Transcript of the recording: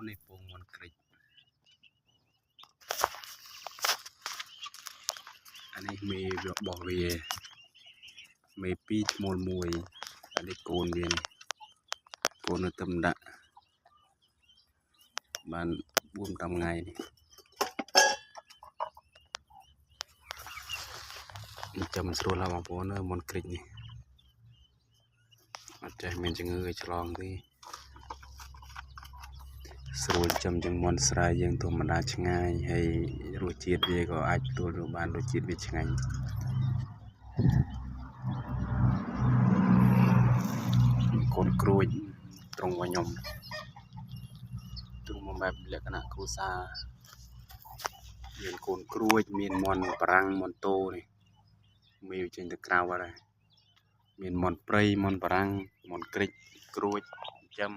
នេះពងមន់ក្រិចអានេះមេរបស់វាមេ2ឈ្មោល1អានេះកូនវានេះកូននៅទំដាក់បាន4 5ថ្ងៃនេះចាំស្រួលហើយបងប្អូនអើយមន់ក្រិចនេះអត់ចេះមានជំងឺឲ្យឆ្លងទេស្រួលចំជាងមន់ស្រែយើងធម្មតាឆ្ងាយហើយរសជាតិវាក៏អាចទទួលយកបានរសជាតិវាឆ្ងាញ់កូនក្រួយត្រង់របស់ខ្ញុំទ្រង់មកបែបលក្ខណៈគ្រួសារមានកូនក្រួយមានមន់បារាំងមន់តូនេះមានចេញទៅក្រៅហើយមានមន់ព្រៃមន់បារាំងមន់ក្រិចក្រួយចិញ្ចឹម